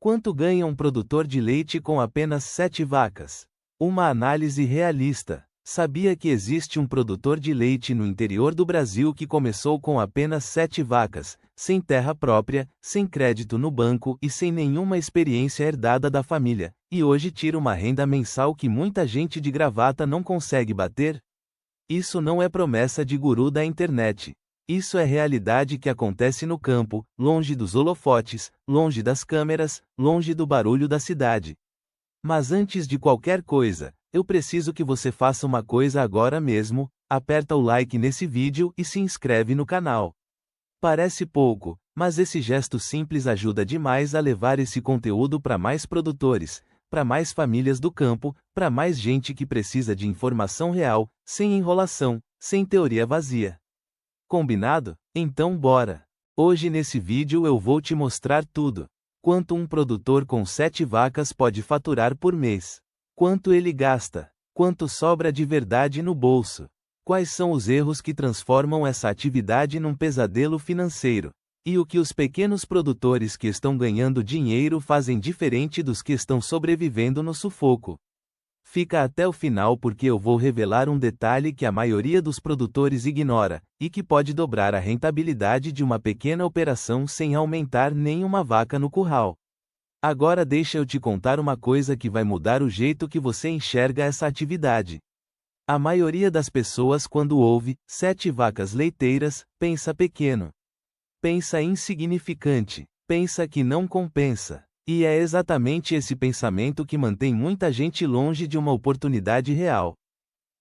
Quanto ganha um produtor de leite com apenas 7 vacas? Uma análise realista. Sabia que existe um produtor de leite no interior do Brasil que começou com apenas 7 vacas, sem terra própria, sem crédito no banco e sem nenhuma experiência herdada da família, e hoje tira uma renda mensal que muita gente de gravata não consegue bater? Isso não é promessa de guru da internet. Isso é realidade que acontece no campo, longe dos holofotes, longe das câmeras, longe do barulho da cidade. Mas antes de qualquer coisa, eu preciso que você faça uma coisa agora mesmo: aperta o like nesse vídeo e se inscreve no canal. Parece pouco, mas esse gesto simples ajuda demais a levar esse conteúdo para mais produtores, para mais famílias do campo, para mais gente que precisa de informação real, sem enrolação, sem teoria vazia. Combinado? Então bora! Hoje nesse vídeo eu vou te mostrar tudo. Quanto um produtor com 7 vacas pode faturar por mês? Quanto ele gasta? Quanto sobra de verdade no bolso? Quais são os erros que transformam essa atividade num pesadelo financeiro? E o que os pequenos produtores que estão ganhando dinheiro fazem diferente dos que estão sobrevivendo no sufoco? Fica até o final porque eu vou revelar um detalhe que a maioria dos produtores ignora, e que pode dobrar a rentabilidade de uma pequena operação sem aumentar nenhuma vaca no curral. Agora deixa eu te contar uma coisa que vai mudar o jeito que você enxerga essa atividade. A maioria das pessoas, quando ouve 7 vacas leiteiras, pensa pequeno. Pensa insignificante. Pensa que não compensa. E é exatamente esse pensamento que mantém muita gente longe de uma oportunidade real.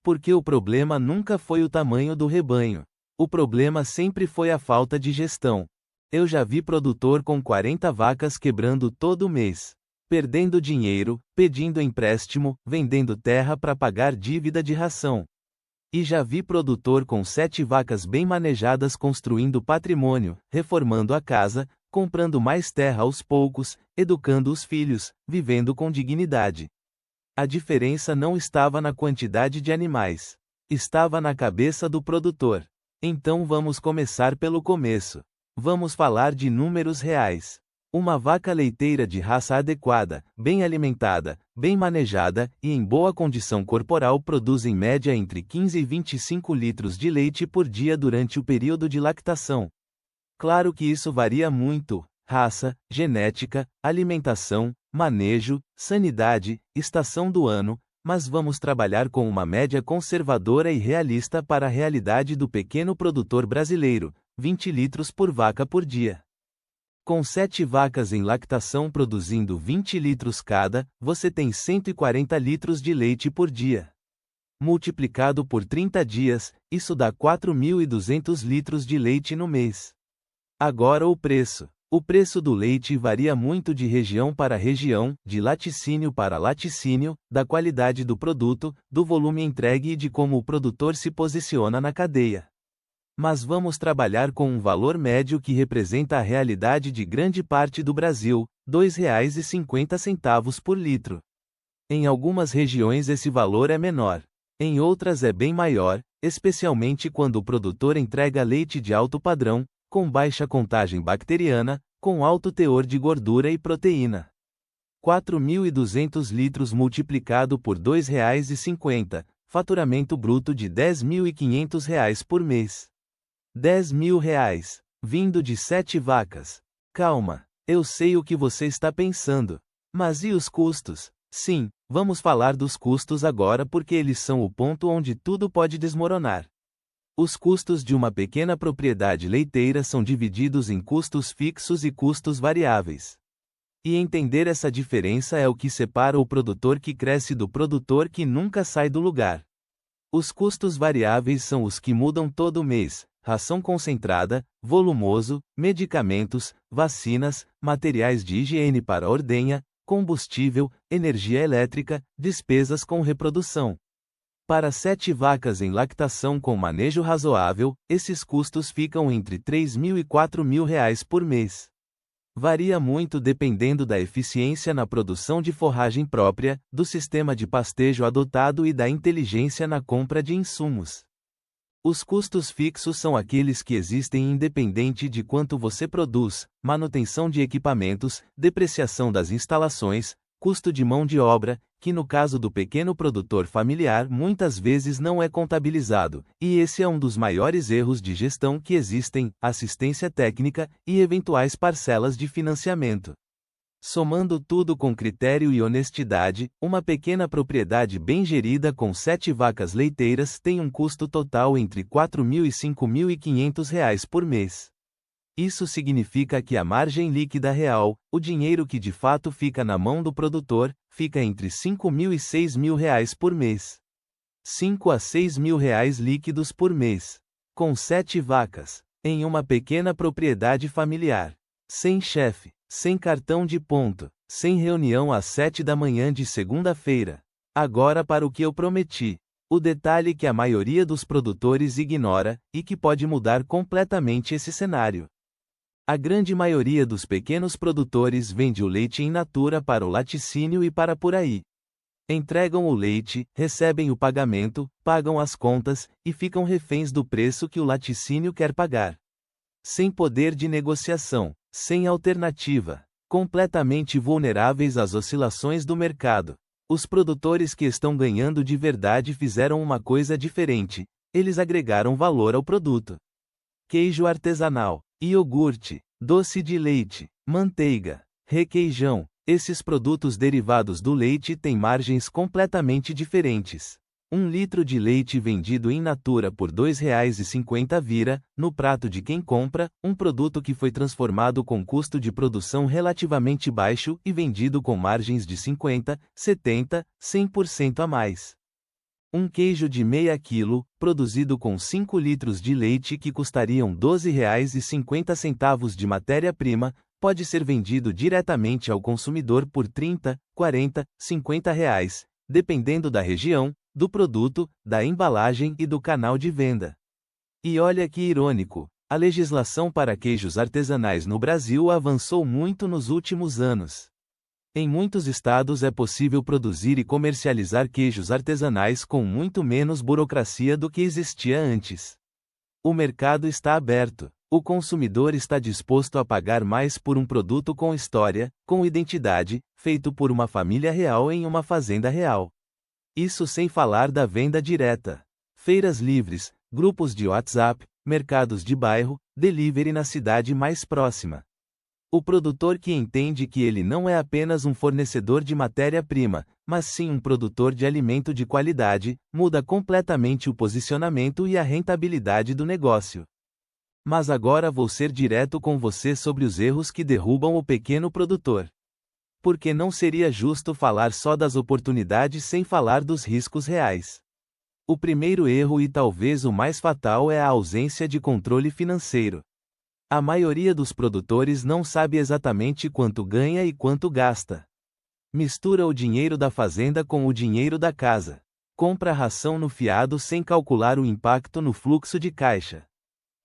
Porque o problema nunca foi o tamanho do rebanho. O problema sempre foi a falta de gestão. Eu já vi produtor com 40 vacas quebrando todo mês, perdendo dinheiro, pedindo empréstimo, vendendo terra para pagar dívida de ração. E já vi produtor com 7 vacas bem manejadas construindo patrimônio, reformando a casa, comprando mais terra aos poucos, educando os filhos, vivendo com dignidade. A diferença não estava na quantidade de animais. Estava na cabeça do produtor. Então vamos começar pelo começo. Vamos falar de números reais. Uma vaca leiteira de raça adequada, bem alimentada, bem manejada e em boa condição corporal produz em média entre 15 e 25 litros de leite por dia durante o período de lactação. Claro que isso varia muito: raça, genética, alimentação, manejo, sanidade, estação do ano, mas vamos trabalhar com uma média conservadora e realista para a realidade do pequeno produtor brasileiro: 20 litros por vaca por dia. Com 7 vacas em lactação produzindo 20 litros cada, você tem 140 litros de leite por dia. Multiplicado por 30 dias, isso dá 4.200 litros de leite no mês. Agora o preço. O preço do leite varia muito de região para região, de laticínio para laticínio, da qualidade do produto, do volume entregue e de como o produtor se posiciona na cadeia. Mas vamos trabalhar com um valor médio que representa a realidade de grande parte do Brasil: R$ 2,50 por litro. Em algumas regiões esse valor é menor. Em outras é bem maior, especialmente quando o produtor entrega leite de alto padrão, com baixa contagem bacteriana, com alto teor de gordura e proteína. 4.200 litros multiplicado por R$ 2,50, faturamento bruto de R$ 10.500 por mês. R$ 10.000, vindo de 7 vacas. Calma, eu sei o que você está pensando. Mas e os custos? Sim, vamos falar dos custos agora porque eles são o ponto onde tudo pode desmoronar. Os custos de uma pequena propriedade leiteira são divididos em custos fixos e custos variáveis. E entender essa diferença é o que separa o produtor que cresce do produtor que nunca sai do lugar. Os custos variáveis são os que mudam todo mês: ração concentrada, volumoso, medicamentos, vacinas, materiais de higiene para ordenha, combustível, energia elétrica, despesas com reprodução. Para 7 vacas em lactação com manejo razoável, esses custos ficam entre R$ 3.000 e R$ 4.000 por mês. Varia muito dependendo da eficiência na produção de forragem própria, do sistema de pastejo adotado e da inteligência na compra de insumos. Os custos fixos são aqueles que existem independente de quanto você produz: manutenção de equipamentos, depreciação das instalações, custo de mão de obra, que no caso do pequeno produtor familiar muitas vezes não é contabilizado, e esse é um dos maiores erros de gestão que existem: assistência técnica e eventuais parcelas de financiamento. Somando tudo com critério e honestidade, uma pequena propriedade bem gerida com 7 vacas leiteiras tem um custo total entre R$ 4.000 e R$ 5.500 por mês. Isso significa que a margem líquida real, o dinheiro que de fato fica na mão do produtor, fica entre R$ 5.000 e R$ 6.000 por mês. R$ 5 a R$ 6.000 líquidos por mês. Com 7 vacas. Em uma pequena propriedade familiar. Sem chefe. Sem cartão de ponto. Sem reunião às 7 da manhã de segunda-feira. Agora para o que eu prometi. O detalhe que a maioria dos produtores ignora, e que pode mudar completamente esse cenário. A grande maioria dos pequenos produtores vende o leite in natura para o laticínio e para por aí. Entregam o leite, recebem o pagamento, pagam as contas, e ficam reféns do preço que o laticínio quer pagar. Sem poder de negociação, sem alternativa, completamente vulneráveis às oscilações do mercado. Os produtores que estão ganhando de verdade fizeram uma coisa diferente: eles agregaram valor ao produto. Queijo artesanal, iogurte, doce de leite, manteiga, requeijão. Esses produtos derivados do leite têm margens completamente diferentes. 1 litro de leite vendido in natura por R$ 2,50 vira, no prato de quem compra, um produto que foi transformado com custo de produção relativamente baixo e vendido com margens de 50%, 70%, 100% a mais. Um queijo de meia quilo, produzido com 5 litros de leite que custariam R$ 12,50 de matéria-prima, pode ser vendido diretamente ao consumidor por R$ 30, 40, R$ 50, dependendo da região, do produto, da embalagem e do canal de venda. E olha que irônico, a legislação para queijos artesanais no Brasil avançou muito nos últimos anos. Em muitos estados é possível produzir e comercializar queijos artesanais com muito menos burocracia do que existia antes. O mercado está aberto. O consumidor está disposto a pagar mais por um produto com história, com identidade, feito por uma família real em uma fazenda real. Isso sem falar da venda direta. Feiras livres, grupos de WhatsApp, mercados de bairro, delivery na cidade mais próxima. O produtor que entende que ele não é apenas um fornecedor de matéria-prima, mas sim um produtor de alimento de qualidade, muda completamente o posicionamento e a rentabilidade do negócio. Mas agora vou ser direto com você sobre os erros que derrubam o pequeno produtor. Porque não seria justo falar só das oportunidades sem falar dos riscos reais. O primeiro erro e talvez o mais fatal é a ausência de controle financeiro. A maioria dos produtores não sabe exatamente quanto ganha e quanto gasta. Mistura o dinheiro da fazenda com o dinheiro da casa. Compra ração no fiado sem calcular o impacto no fluxo de caixa.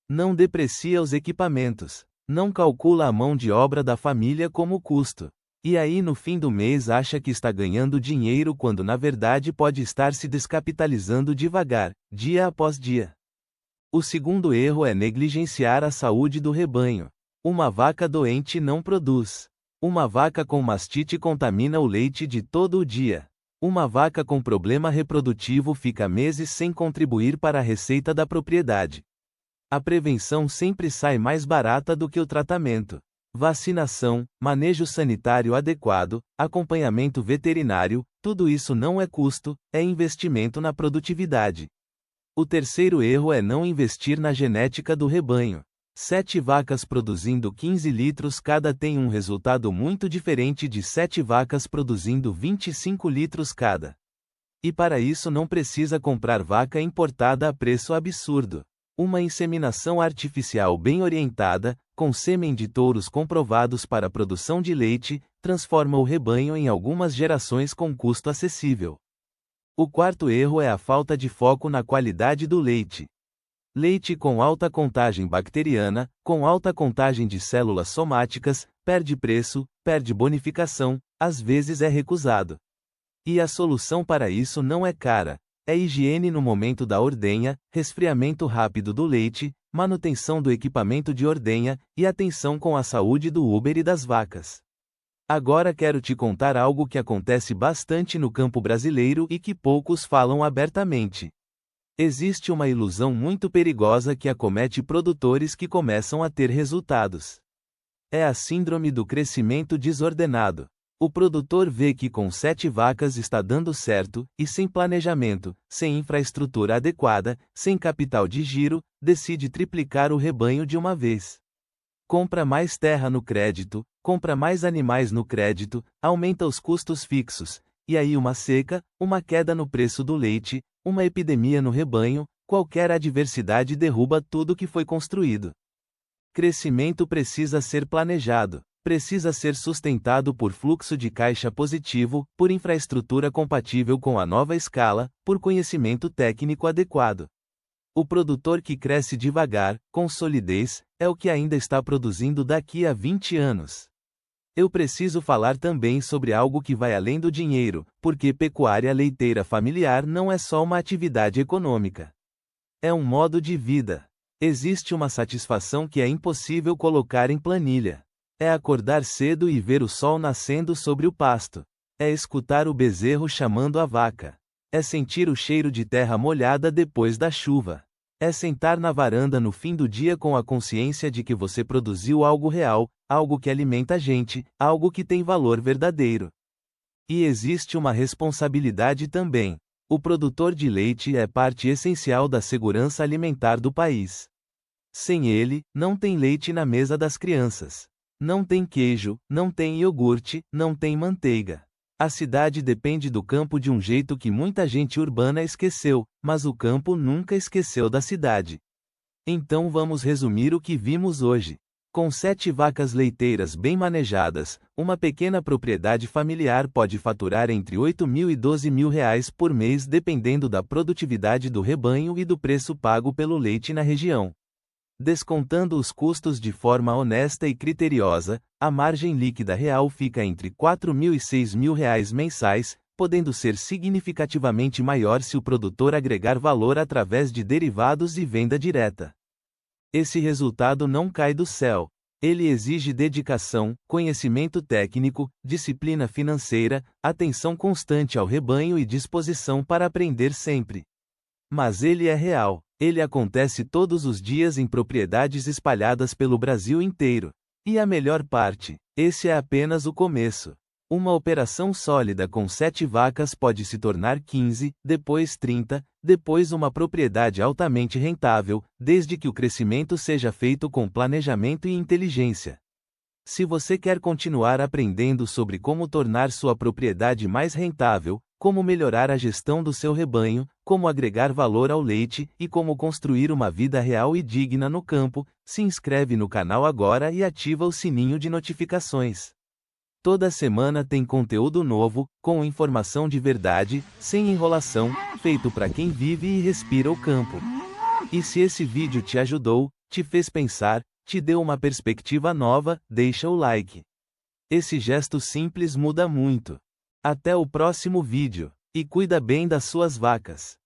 Não deprecia os equipamentos. Não calcula a mão de obra da família como custo. E aí no fim do mês acha que está ganhando dinheiro quando na verdade pode estar se descapitalizando devagar, dia após dia. O segundo erro é negligenciar a saúde do rebanho. Uma vaca doente não produz. Uma vaca com mastite contamina o leite de todo o dia. Uma vaca com problema reprodutivo fica meses sem contribuir para a receita da propriedade. A prevenção sempre sai mais barata do que o tratamento. Vacinação, manejo sanitário adequado, acompanhamento veterinário, tudo isso não é custo, é investimento na produtividade. O terceiro erro é não investir na genética do rebanho. 7 vacas produzindo 15 litros cada tem um resultado muito diferente de 7 vacas produzindo 25 litros cada. E para isso não precisa comprar vaca importada a preço absurdo. Uma inseminação artificial bem orientada, com sêmen de touros comprovados para a produção de leite, transforma o rebanho em algumas gerações com custo acessível. O quarto erro é a falta de foco na qualidade do leite. Leite com alta contagem bacteriana, com alta contagem de células somáticas, perde preço, perde bonificação, às vezes é recusado. E a solução para isso não é cara, É higiene no momento da ordenha, resfriamento rápido do leite, manutenção do equipamento de ordenha e atenção com a saúde do Uber e das vacas. Agora quero te contar algo que acontece bastante no campo brasileiro e que poucos falam abertamente. Existe uma ilusão muito perigosa que acomete produtores que começam a ter resultados. É a síndrome do crescimento desordenado. O produtor vê que com 7 vacas está dando certo, e sem planejamento, sem infraestrutura adequada, sem capital de giro, decide triplicar o rebanho de uma vez. Compra mais terra no crédito, compra mais animais no crédito, aumenta os custos fixos, e aí uma seca, uma queda no preço do leite, uma epidemia no rebanho, qualquer adversidade derruba tudo que foi construído. Crescimento precisa ser planejado. Precisa ser sustentado por fluxo de caixa positivo, por infraestrutura compatível com a nova escala, por conhecimento técnico adequado. O produtor que cresce devagar, com solidez, é o que ainda está produzindo daqui a 20 anos. Eu preciso falar também sobre algo que vai além do dinheiro, porque pecuária leiteira familiar não é só uma atividade econômica. É um modo de vida. Existe uma satisfação que é impossível colocar em planilha. É acordar cedo e ver o sol nascendo sobre o pasto. É escutar o bezerro chamando a vaca. É sentir o cheiro de terra molhada depois da chuva. É sentar na varanda no fim do dia com a consciência de que você produziu algo real, algo que alimenta a gente, algo que tem valor verdadeiro. E existe uma responsabilidade também. O produtor de leite é parte essencial da segurança alimentar do país. Sem ele, não tem leite na mesa das crianças. Não tem queijo, não tem iogurte, não tem manteiga. A cidade depende do campo de um jeito que muita gente urbana esqueceu, mas o campo nunca esqueceu da cidade. Então vamos resumir o que vimos hoje. Com 7 vacas leiteiras bem manejadas, uma pequena propriedade familiar pode faturar entre R$8.000 e R$12.000 por mês dependendo da produtividade do rebanho e do preço pago pelo leite na região. Descontando os custos de forma honesta e criteriosa, a margem líquida real fica entre R$4.000 e R$6.000 mensais, podendo ser significativamente maior se o produtor agregar valor através de derivados e venda direta. Esse resultado não cai do céu. Ele exige dedicação, conhecimento técnico, disciplina financeira, atenção constante ao rebanho e disposição para aprender sempre. Mas ele é real. Ele acontece todos os dias em propriedades espalhadas pelo Brasil inteiro. E a melhor parte, esse é apenas o começo. Uma operação sólida com 7 vacas pode se tornar 15, depois 30, depois uma propriedade altamente rentável, desde que o crescimento seja feito com planejamento e inteligência. Se você quer continuar aprendendo sobre como tornar sua propriedade mais rentável, como melhorar a gestão do seu rebanho, como agregar valor ao leite e como construir uma vida real e digna no campo, se inscreve no canal agora e ativa o sininho de notificações. Toda semana tem conteúdo novo, com informação de verdade, sem enrolação, feito para quem vive e respira o campo. E se esse vídeo te ajudou, te fez pensar, te deu uma perspectiva nova, deixa o like. Esse gesto simples muda muito. Até o próximo vídeo. E cuida bem das suas vacas.